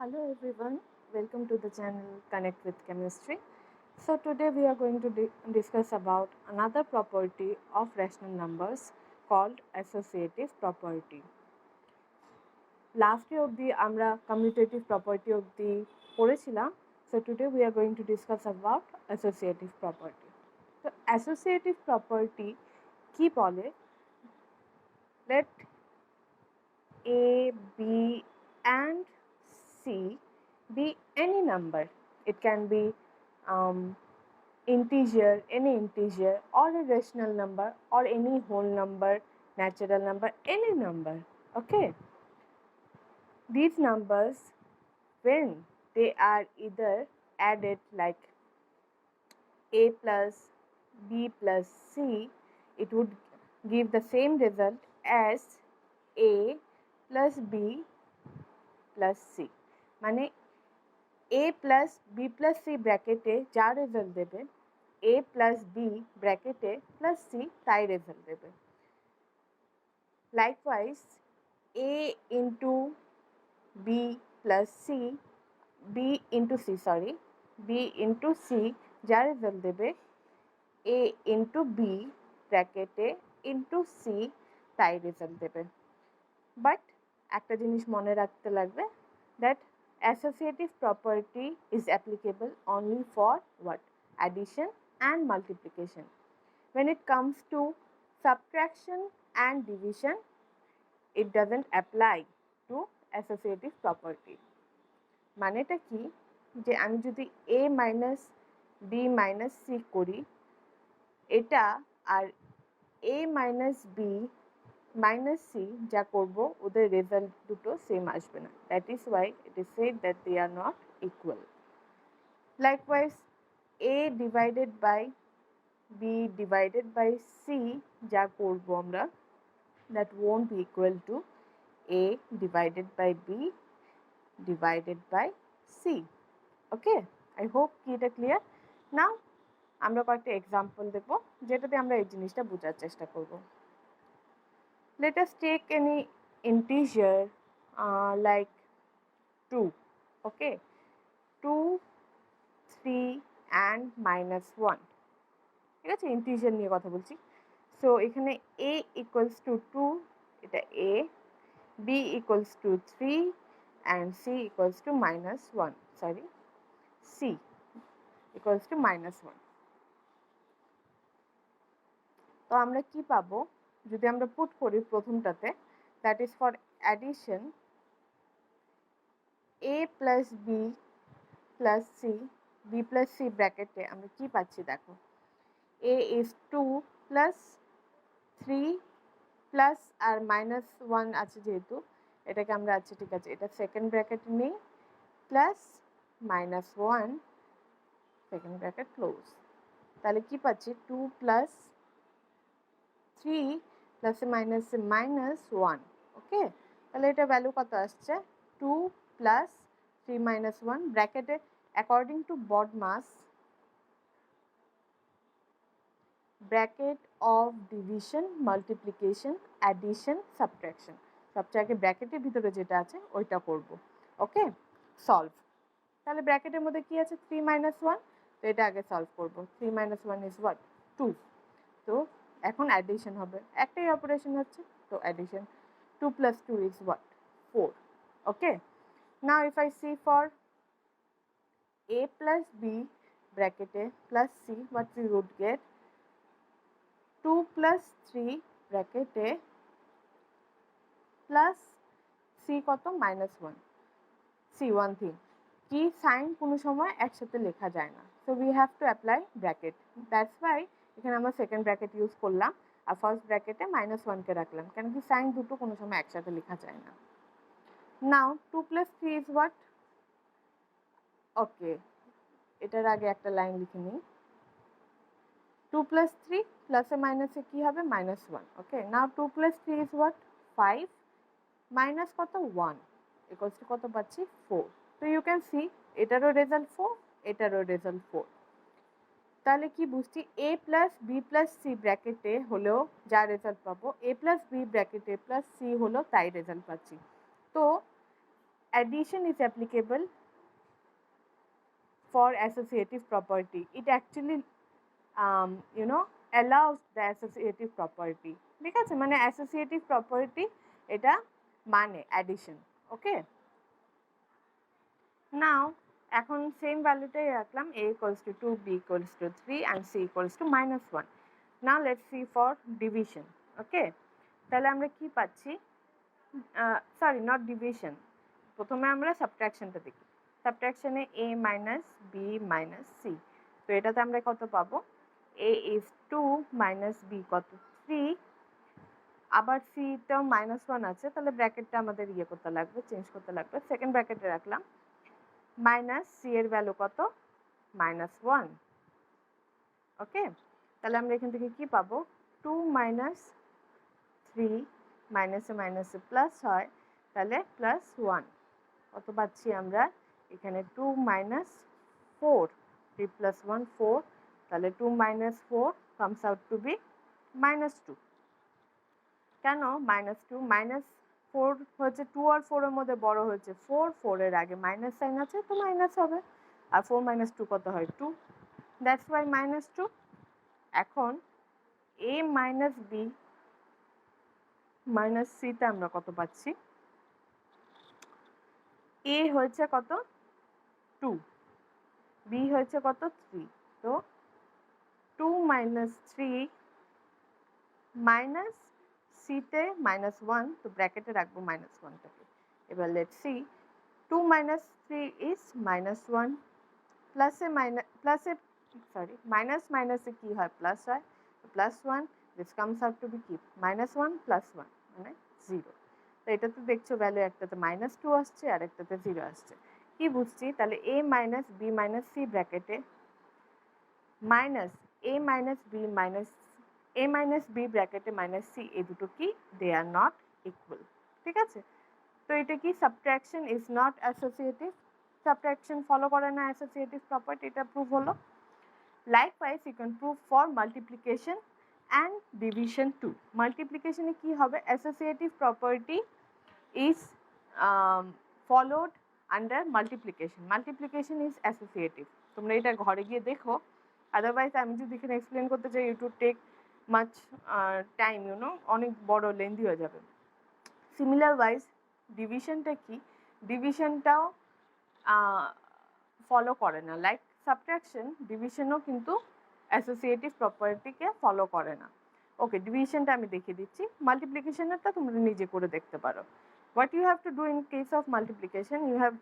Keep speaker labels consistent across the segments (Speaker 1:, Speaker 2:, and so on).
Speaker 1: Hello everyone, welcome to the channel Connect with Chemistry. So today we are going to discuss about another property of rational numbers called associative property. Last year অবধি আমরা commutative property অবধি পড়েছিলাম. So today we are going to discuss about associative property. So associative property কি বলে? Let A, B and C be any number. It can be integer, any integer, or a rational number, or any whole number, natural number, any number. Okay. These numbers, when they are either added like A plus B plus C, it would give the same result as A plus B plus C. মানে A plus B plus C ব্র্যাকেটে যা result দেবে A plus B ব্র্যাকেটে plus C তাই result দেবে. Likewise, A into B plus C, B into C যা result দেবে A into B ব্র্যাকেটে into C তাই রেজাল্ট দেবে. বাট একটা জিনিস মনে রাখতে লাগবে, that associative property is applicable only for what? Addition and multiplication. When it comes to subtraction and division, it doesn't apply to associative property. মানেটা কি, যে আমি যদি A minus B minus C করি, এটা আর A minus B minus C যা করব ওদের রেজাল্ট দুটো সেম আসবে না. That is why it is said that they are not equal. Likewise, A divided by B divided by C যা করব আমরা, that won't be equal to A divided by B divided by C. Okay, I hope এটা clear. Now আমরা কয়েকটা example দেখব যেটাতে আমরা এই জিনিসটা বোঝার চেষ্টা করব. Let us take any integer like 2. Okay, 2, 3 and minus 1. ঠিক আছে, ইন্টিজার নিয়ে কথা বলছি. সো এখানে A equals to 2, এটা A, B equals to 3 and C equals to minus 1. C equals to minus 1. তো আমরা কি পাবো যদি আমরা পুট করি প্রথমটাতে, that is for addition, A plus B plus C, B plus C ব্র্যাকেটে আমরা কি পাচ্ছি দেখো, A is 2 plus 3 plus R minus 1 আছে, যেহেতু এটাকে আমরা আছে, ঠিক আছে, এটা সেকেন্ড ব্র্যাকেট নেই, plus minus 1 second bracket close. তাহলে কি পাচ্ছি, 2 plus 3 প্লাস মাইনাস মাইনাস 1. ওকে, তাহলে এটা ভ্যালু কত আসছে, 2 প্লাস 3 minus 1 ব্র্যাকেটে according to BODMAS, bracket of division, multiplication, addition, subtraction, সবচেয়ে আগে ব্র্যাকেটের ভিতরে যেটা আছে ওইটা করব. Okay, solve. তাহলে ব্র্যাকেটের মধ্যে কি আছে, 3 minus 1, তো এটা আগে সলভ করব. 3 minus 1 is what, 2. তো এখন অ্যাডিশন হবে, একটাই অপারেশন হচ্ছে, তো addition. 2 plus 2 is what, 4. Okay, now if I see for A plus B ব্র্যাকেটে plus C, what we would get, 2 plus 3 ব্র্যাকেটে plus C কত, minus 1. See one thing, কি সাইন কোনো সময় একসাথে লেখা যায় না, so we have to apply bracket. That's why এখানে আমরা সেকেন্ড ব্র্যাকেট ইউজ করলাম আর ফার্স্ট ব্র্যাকেটে -1 কে রাখলাম, কেন কি সাইন দুটো কোনো সময় একসাথে লেখা যায় না. নাও 2 plus 3 is what? ওকে, এটার আগে একটা লাইন লিখে নিই. 2 plus 3 প্লাসে মাইনাসে কি হবে, -1. Okay, now 2 plus 3 is what, 5 minus কত, 1 equals to কত পাচ্ছি, 4. তো ইউ ক্যান সি এটারও রেজাল্ট 4, এটারও রেজাল্ট 4. তাহলে কি বুঝছি, A plus B plus C ব্র্যাকেটে হলেও যা রেজাল্ট পাবো, A প্লাস B ব্র্যাকেটে প্লাস C হলো তাই রেজাল্ট পাচ্ছি. তো addition is applicable for associative property. It actually allows the associative property. ঠিক আছে, মানে associative property এটা মানে addition. ওকে, নাও এখন সেম ভ্যালুটাই রাখলাম, a equals to 2, b equals to 3 and c equals to -1. Now let's see for division. ওকে, তাহলে আমরা কি পাচ্ছি, সরি নট ডিভিশন, প্রথমে আমরা সাবট্রাকশনটা দেখি। সাবট্রাকশনে a minus b minus c, তো এটাতে আমরা কত পাবো, a is 2 মাইনাস b কত 3, আবার c তেও -1 আছে, তাহলে ব্র্যাকেটটা আমাদের ইয়ে করতে লাগবে, চেঞ্জ করতে লাগবে। সেকেন্ড ব্র্যাকেটে রাখলাম, মাইনাস c এর ভ্যালু কত -1। ওকে, তাহলে আমরা এখান থেকে কি পাবো, 2 মাইনাস 3 মাইনাসে মাইনাসে প্লাস হয়, তাহলে +1 কত পাচ্ছি আমরা এখানে, 2 মাইনাস 4, 3 + 1 4, তাহলে 2 minus 4 comes out to be -2। কেন -2, -4 হচ্ছে 2 আর 4 এর মধ্যে বড় হয়েছে 4, 4 এর আগে মাইনাস সাইন আছে তো মাইনাস হবে, আর 4 - 2 কত হয় 2, দ্যাটস ওয়াই -2। এখন a minus b minus c তে আমরা কত পাচ্ছি, a হয়েছে কত 2, b হয়েছে কত 3, তো 2 মাইনাস 3 মাইনাস c তে -1, তো ব্র্যাকেটে রাখবো -1টাকে। এবার লেটস সি, 2 মাইনাস 3 ইজ -1, প্লাসে মাইনাস মাইনাসে কি হয় প্লাস হয়, +1, this comes out to be কি -1 + 1 মানে 0। তো এটা তো দেখছো ভ্যালু একটাতে -2 আসছে আর একটাতে 0 আসছে। কি বুঝছি, তাহলে a minus b minus c ব্র্যাকেটে মাইনাস a মাইনাস b ব্র্যাকেটে মাইনাস c, এই দুটো কি, দে আর নট ইকুয়াল। ঠিক আছে, তো এটা কি, subtraction is not associative, subtraction follow করে না অ্যাসোসিয়েটিভ প্রপার্টি, এটা প্রুভ হলো। Likewise, you can prove for multiplication and division too. Multiplication এ কি হবে, associative property is followed under multiplication. Multiplication is associative. তোমরা এটা ঘরে গিয়ে দেখো, otherwise আমি যদি এখানে এক্সপ্লেন করতে চাই it would take much time, অনেক বড় লেন্দি হয়ে যাবে। সিমিলার ওয়াইজ ডিভিশনটা কি, ডিভিশনটাও ফলো করে না, লাইক সাবট্রাকশন, ডিভিশনও কিন্তু অ্যাসোসিয়েটিভ প্রপার্টিকে ফলো করে না। ওকে, ডিভিশনটা আমি দেখিয়ে দিচ্ছি, মাল্টিপ্লিকেশনেরটা তোমরা নিজে করে দেখতে পারো। What you have to do in case of multiplication, you have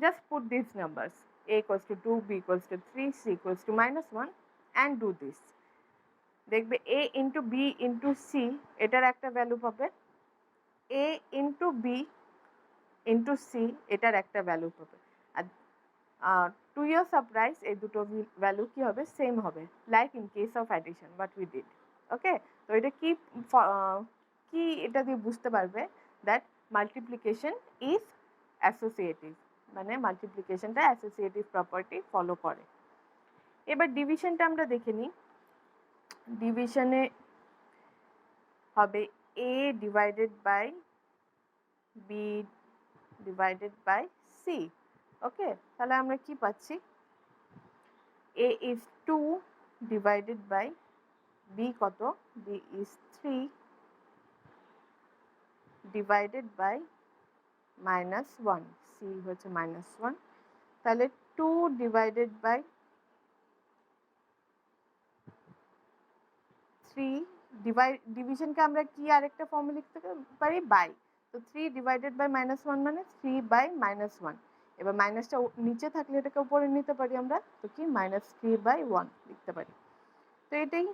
Speaker 1: just put this numbers, a equals to 2, b equals to 3, c equals to -1 and do this। দেখবে a into b into c এটার একটা value পাবে, a into b into c এটার একটা value পাবে, আর two ইয়ার surprise এই দুটো value কি হবে, সেম হবে, like in case of addition what we did. Okay, তো এটা কি কি এটা দিয়ে বুঝতে পারবে দ্যাট মাল্টিপ্লিকেশন ইজ অ্যাসোসিয়েটিভ, মানে মাল্টিপ্লিকেশনটা অ্যাসোসিয়েটিভ প্রপার্টি ফলো করে। এবার ডিভিশনটা আমরা দেখে নিই। ডিভিশনে হবে a divided by b divided by c। Okay, তাহলে আমরা কি পাচ্ছি, a is 2 divided by b কত, b is 3 divided by -1, c হচ্ছে -1, তাহলে 2 ডিভাইডেড বাই 3, ডিভিশনকে আমরা কি আরেকটা ফর্মে লিখতে পারি, বাই, তো 3 ডিভাইডেড বাই -1 মানে 3 বাই -1, এবার মাইনাসটা নিচে থাকলে এটাকে উপরে নিতে পারি আমরা, তো কি -3/1 লিখতে পারি। তো এটাই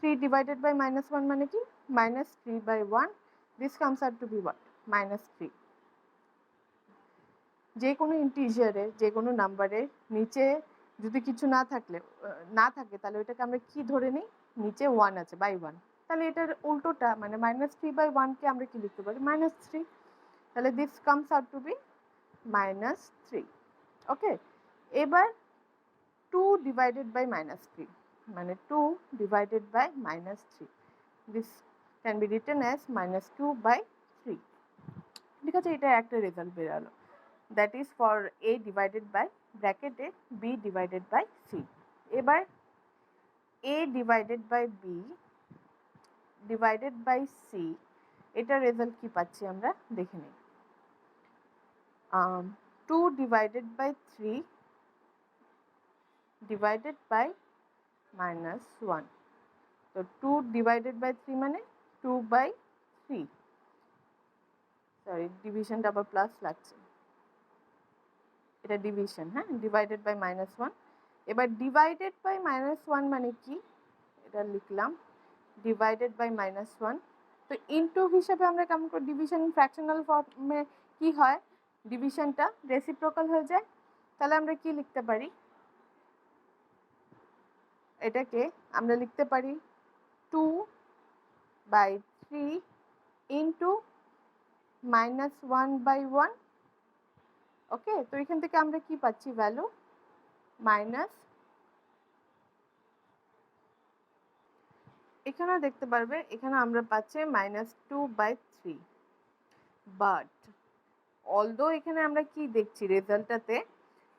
Speaker 1: 3 ডিভাইডেড বাই -1 মানে কি -3/1, this comes out to be what, -3। যে কোনো ইন্টিজারে, যে কোনো নাম্বারের নিচে যদি কিছু না থাকে তাহলে ওইটাকে আমরা কি ধরে নিই, নিচে 1 আছে বাই 1, তাহলে এটার উল্টোটা মানে -3/1কে আমরা কি লিখতে পারি, -3, তাহলে this comes out to be -3। Okay, এবার 2 ডিভাইডেড বাই -3 মানে 2 divided by -3, this can be written as -2/3। ঠিক আছে, এটা একটা রেজাল্ট বেরালো। That is for A divided by ব্র্যাকেটে বি ডিভাইডেড বাই সি। এবার A divided by B divided by C, এটার রেজাল্ট কি পাচ্ছি আমরা দেখে নিই। 2 ডিভাইডেড বাই 3 ডিভাইডেড বাই -1। তো 2 ডিভাইডেড বাই 3 মানে 2 বাই 3, সরি ডিভিশনটা আবার প্লাস লাগছে, এটা ডিভিশন, হ্যাঁ, ডিভাইডেড বাই -1। এবার ডিভাইডেড বাই -1 মানে কি, এটা লিখলাম ডিভাইডেড বাই -1। তো ইনটু হিসাবে আমরা কেমন করে ডিভিশন ফ্র্যাকশনাল ফর্মে কি হয়, ডিভিশনটা রেসিপ্রোকাল হয়ে যায়। তাহলে আমরা কি লিখতে পারি, এটাকে আমরা লিখতে পারি 2/3 ইন্টু -1/1। ওকে, তো এখান থেকে আমরা কি পাচ্ছি ভ্যালু মাইনাস, এখানেও দেখতে পারবে এখানে আমরা পাচ্ছি -2/3। বাট অলদো এখানে আমরা কি দেখছি রেজাল্টটাতে,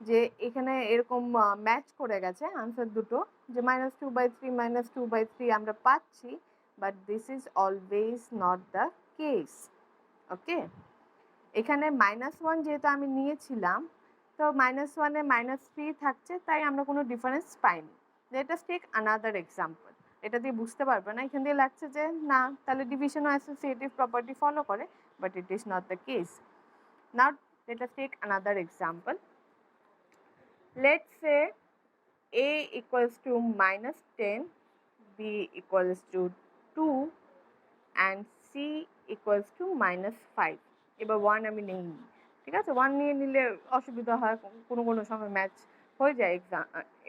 Speaker 1: যে এখানে এরকম ম্যাচ করে গেছে আনসার দুটো, যে -2/3 -2/3 আমরা পাচ্ছি, but this is always not the case. Okay, এখানে -1 যেহেতু আমি নিয়েছিলাম, তো -1-এ -3 থাকছে, তাই আমরা কোনো ডিফারেন্স পাইনি। Let us take another example. এটা দিয়ে বুঝতে পারবে না, এখান দিয়ে লাগছে যে না তাহলে ডিভিশনও অ্যাসোসিয়েটিভ প্রপার্টি ফলো করে, but it is not the case. Now let us take another example. Let's say a equals to -10, b equals to 2 and c equals to -5. এবার 1 আমি নেইনি, ঠিক আছে, 1 নিয়ে নিলে অসুবিধা হয়, কোনো কোনো সময় ম্যাচ হয়ে যায়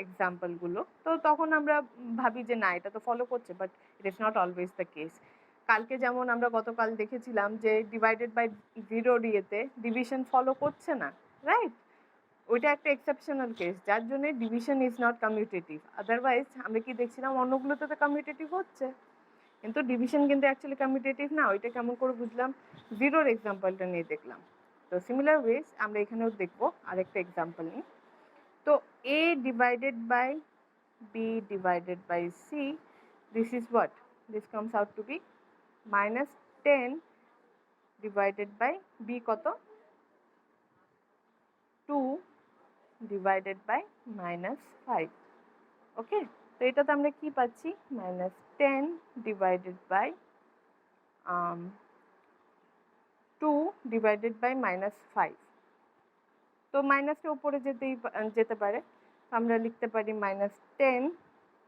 Speaker 1: এক্সাম্পলগুলো, তো তখন আমরা ভাবি যে না এটা তো ফলো করছে, but it is not always the case. কালকে যেমন আমরা গতকাল দেখেছিলাম যে ডিভাইডেড বাই 0 ইয়েতে ডিভিশন ফলো করছে না, রাইট, ওইটা একটা এক্সেপশনাল কেস, যার জন্য division is not commutative. Otherwise আমরা কি দেখছিলাম অন্যগুলোতে তো কমিউটেটিভ হচ্ছে, কিন্তু ডিভিশন কিন্তু অ্যাকচুয়ালি কমিউটেটিভ না। ওইটা কেমন করে বুঝলাম, 0-র এক্সাম্পলটা নিয়ে দেখলাম। তো সিমিলার ওয়েজ আমরা এখানেও দেখবো আরেকটা এক্সাম্পল নিই। তো a divided by b divided by c, this is what, this comes out to be -10 divided by b কত, 2 ডিভাইডেড বাই -5। ওকে, তো এটাতে আমরা কি পাচ্ছি, -10 ডিভাইডেড বাই 2 ডিভাইডেড বাই -5। তো মাইনাসটা উপরে যেতে পারে, আমরা লিখতে পারি -10।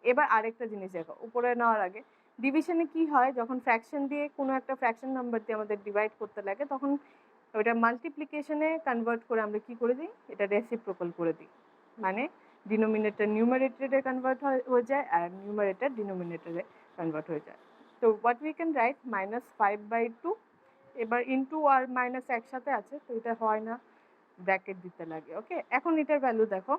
Speaker 1: এবার আরেকটা জিনিস দেখো, উপরে নেওয়ার আগে ডিভিশনে কি হয়, যখন ফ্র্যাকশন দিয়ে কোনো একটা ফ্র্যাকশন নাম্বার দিয়ে আমাদের ডিভাইড করতে লাগে, তখন ওইটা মাল্টিপ্লিকেশনে কনভার্ট করে আমরা কি করে দিই, এটা রেসিপ্রোকাল করে দিই, মানে ডিনোমিনেটর নিউমারেটরে কনভার্ট হয়ে যায় আর নিউমারেটর ডিনোমিনেটরে কনভার্ট হয়ে যায়। তো হোয়াট উই ক্যান রাইট -5/2, এবার ইনটু আর মাইনাস একসাথে আছে, তো এটা হয় না, ব্র্যাকেট দিতে লাগে। ওকে, এখন এটার ভ্যালু দেখো,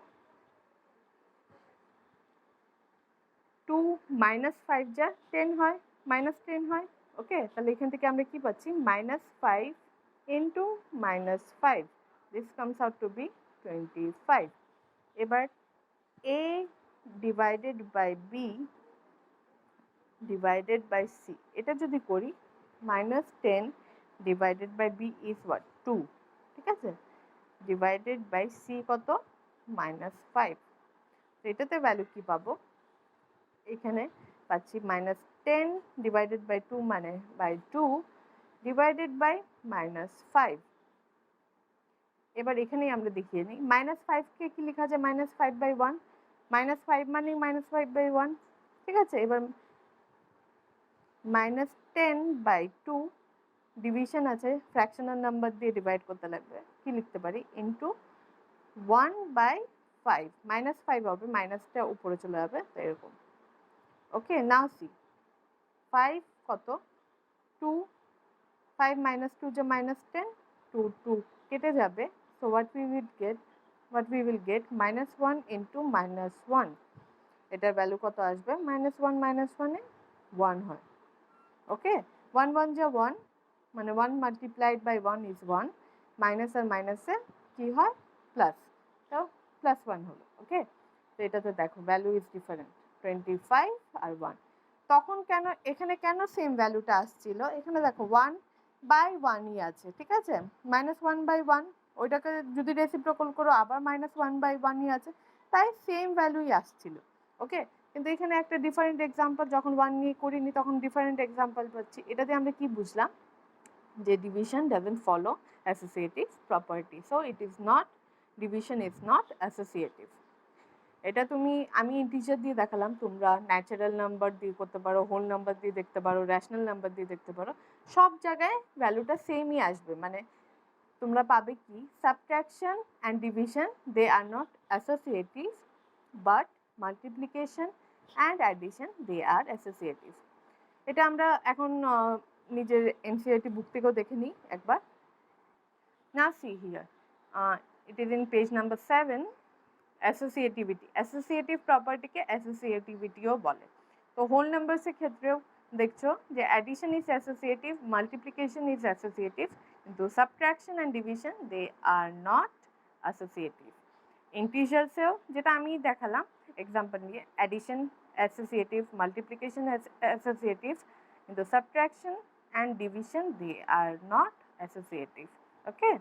Speaker 1: 2 -5 যা 10 হয়, -10 হয়। ওকে, তাহলে এখান থেকে আমরা কি পাচ্ছি, -5 into -5, this comes out to be 25। এবার a divided by b divided by c, এটা যদি করি -10 divided by b is what, 2, ঠিক আছে, ডিভাইডেড বাই c কত, -5। তো এটাতে ভ্যালু কি পাবো, এখানে পাচ্ছি -10 ডিভাইডেড বাই 2 মানে বাই 2 ডিভাইডেড বাই -5। এবার এখানেই আমরা দেখিয়ে নিই, -5কে কি লেখা যায়, -5/1, -5 মানে -5/1, ঠিক আছে। এবার -10/2 ডিভিশন আছে, ফ্র্যাকশনাল নাম্বার দিয়ে ডিভাইড করতে লাগবে, কি লিখতে পারি, ইন্টু 1/5, -5 হবে, মাইনাসটা উপরে চলে যাবে, তো এরকম। ওকে, নাও সি 5 কত, 2, 5 - 2 যে -10, 2 কেটে যাবে, so what we will get -1 into -1, এটার ভ্যালু কত আসবে, -1 -1 এ 1 হয়। ওকে, 1 1 যা 1, মানে 1 multiplied by 1 is 1, মাইনাস আর মাইনাসে কি হয় প্লাস, তো +1 হলো। ওকে, তো এটাতে দেখো ভ্যালু ইজ ডিফারেন্ট 25 আর 1। তখন কেন এখানে কেন সেম ভ্যালুটা আসছিল, এখানে দেখো 1/1ই আছে, ঠিক আছে, -1/1 ওইটাকে যদি রেসিপ্রোকাল করো আবার -1/1ই আছে, তাই সেম ভ্যালুই আসছিল। ওকে, কিন্তু এখানে একটা ডিফারেন্ট এক্সাম্পল যখন 1 নিয়ে করিনি তখন ডিফারেন্ট এক্সাম্পল পাচ্ছি। এটাতে আমরা কি বুঝলাম যে division doesn't follow associative property, so it is not, division is not associative. এটা আমি ইন্টিজার দিয়ে দেখালাম, তোমরা ন্যাচারাল নাম্বার দিয়ে করতে পারো, হোল নাম্বার দিয়ে দেখতে পারো, রেশনাল নাম্বার দিয়ে দেখতে পারো, সব জায়গায় ভ্যালুটা সেমই আসবে। মানে তোমরা পাবে কি subtraction and division they are not associative, but multiplication and addition they are associative. এটা আমরা এখন নিজের এনসিইআরটি বুক থেকেও দেখে নিই একবার। Now see here, it is in page number 7, associativity, associative প্রপার্টিকে অ্যাসোসিয়েটিভিটিও বলে। তো হোল নাম্বারসের ক্ষেত্রেও দেখছো যে addition is associative, multiplication is associative, কিন্তু subtraction and division they are not associative. ইন্টিজার্সেও যেটা আমি দেখালাম এক্সাম্পল নিয়ে, অ্যাডিশন অ্যাসোসিয়েটিভ, মাল্টিপ্লিকেশন অ্যাসোসিয়েটিভ, কিন্তু subtraction and division they are not associative. Okay,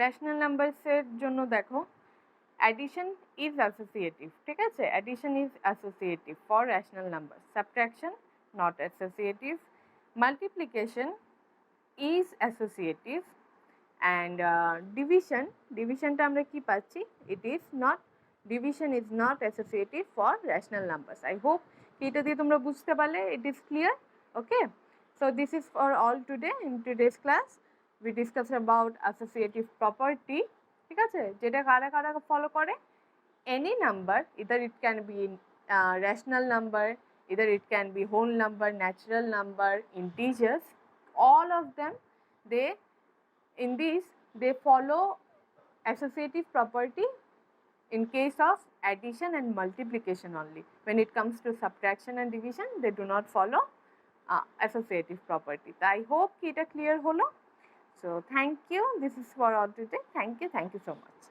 Speaker 1: rational নাম্বারসের জন্য দেখো addition is associative, ঠিক আছে, addition is associative for rational numbers, subtraction not associative, multiplication is associative, and divisionটা আমরা কি পাচ্ছি, it is not, division is not associative for rational numbers. I hope এটা দিয়ে তোমরা বুঝতে পারলে, it is clear. Okay, so this is for all today. In today's class we discussed about associative property, ঠিক আছে, যেটা কারা কারা ফলো করে, any number, either it can be rational number, either it can be whole number, natural number, integers, all of them, they follow associative property in case of addition and multiplication only. When it comes to subtraction and division, they do not follow associative property. I hope এটা clear হলো. So thank you, this is for all today. Thank you so much.